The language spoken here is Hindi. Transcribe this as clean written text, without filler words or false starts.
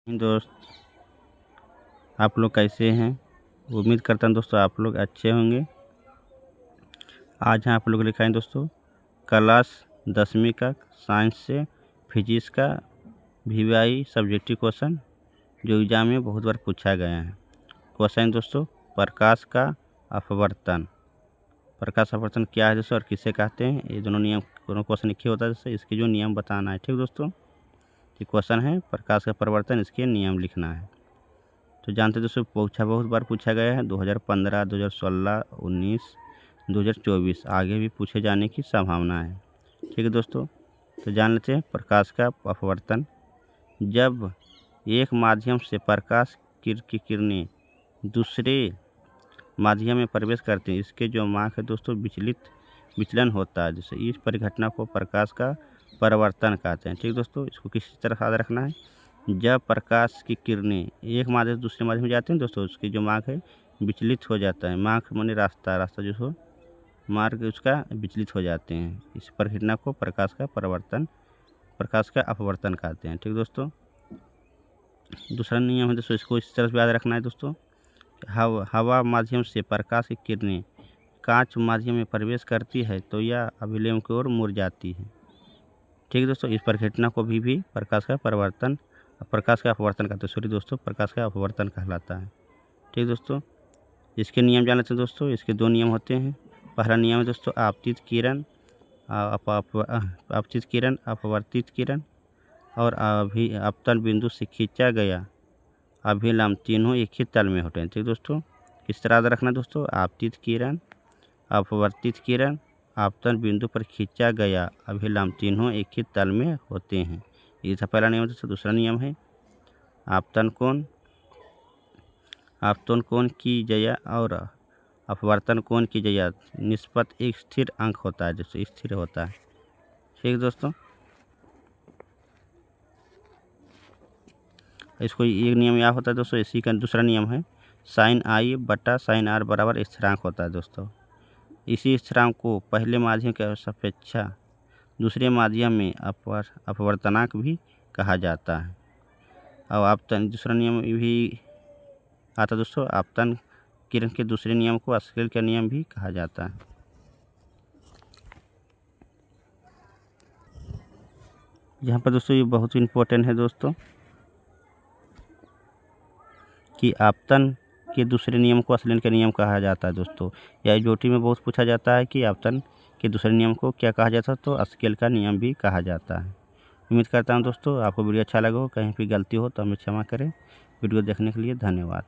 दोस्त, आप लोग कैसे हैं? उम्मीद करता हूँ दोस्तों आप लोग अच्छे होंगे। आज यहाँ आप लोग लिखा है दोस्तों क्लास 10वीं का साइंस से फिजिक्स का VVI सब्जेक्टिव क्वेश्चन जो एग्जाम में बहुत बार पूछा गया है। क्वेश्चन दोस्तों प्रकाश का अपवर्तन। प्रकाश अपवर्तन क्या है दोस्तों और किसे कहते हैं? ये दोनों क्वेश्चन एक ही होता है दोस्तों, इसके जो नियम बताना है। ठीक दोस्तों, ये क्वेश्चन है प्रकाश का परिवर्तन, इसके नियम लिखना है। तो जानते दोस्तों बहुत बार पूछा गया है। 2015, 2016, 19, 2024 आगे भी पूछे जाने की संभावना है। ठीक है दोस्तों, तो जान लेते हैं प्रकाश का अपवर्तन। जब एक माध्यम से प्रकाश की किरणें दूसरे माध्यम में प्रवेश करते हैं, इसके जो मार्ग है दोस्तों विचलन होता है। जैसे इस परिघटना को प्रकाश का परिवर्तन कहते हैं। ठीक दोस्तों, इसको किसी तरह याद रखना है। जब प्रकाश की किरणें एक माध्यम से दूसरे माध्यम में जाते हैं दोस्तों, उसकी जो मार्ग है विचलित हो जाता है। मार्ग माने रास्ता जो हो मार्ग उसका विचलित हो जाते हैं। इस परिघटना को प्रकाश का अपवर्तन कहते हैं। ठीक दोस्तों, दूसरा नियम है दोस्तों, इसको इस तरह से याद रखना है दोस्तों। हवा माध्यम से प्रकाश की किरणें कांच माध्यम में प्रवेश करती है तो यह अभिलंब की ओर मुड़ जाती है। ठीक है दोस्तों, इस परिघटना को भी प्रकाश का अपवर्तन कहते हैं। सॉरी दोस्तों, प्रकाश का अपवर्तन कहलाता है। ठीक दोस्तों, इसके नियम जान लेते हैं दोस्तों। इसके दो नियम होते हैं। पहला नियम है दोस्तों आपतित किरण, अपवर्तित किरण और अपतन बिंदु से खींचा गया अभिलंब तीनों एक ही तल में होते हैं। ठीक दोस्तों, किस तरह याद रखना दोस्तों? आपतित किरण, अपवर्तित किरण, आपतन बिंदु पर खींचा गया अभिलंब तीनों एक ही तल में होते हैं। ये था पहला नियम दोस्तों। दूसरा नियम है आपतन कोण की जया और अपवर्तन कोण की जया निष्पत एक स्थिर अंक होता है, जैसे स्थिर होता है। ठीक दोस्तों, इसको एक नियम यह होता है दोस्तों। इसी का दूसरा नियम है sin I बटा sin R बराबर स्थिरांक होता है दोस्तों। इसी स्थिरांक को पहले माध्यम के अपेक्षा दूसरे माध्यम में अपवर्तनांक भी कहा जाता है। और आपतन दूसरा नियम भी आता है दोस्तों। आपतन किरण के दूसरे नियम को स्केल का नियम भी कहा जाता है। यहाँ पर दोस्तों ये बहुत इम्पोर्टेंट है दोस्तों कि आपतन के दूसरे नियम को स्केल का नियम कहा जाता है दोस्तों। यह ज्योमेट्री में बहुत पूछा जाता है कि आपतन के दूसरे नियम को क्या कहा जाता है, तो स्केल का नियम भी कहा जाता है। उम्मीद करता हूँ दोस्तों आपको वीडियो अच्छा लगा हो। कहीं भी गलती हो तो हमें क्षमा करें। वीडियो देखने के लिए धन्यवाद।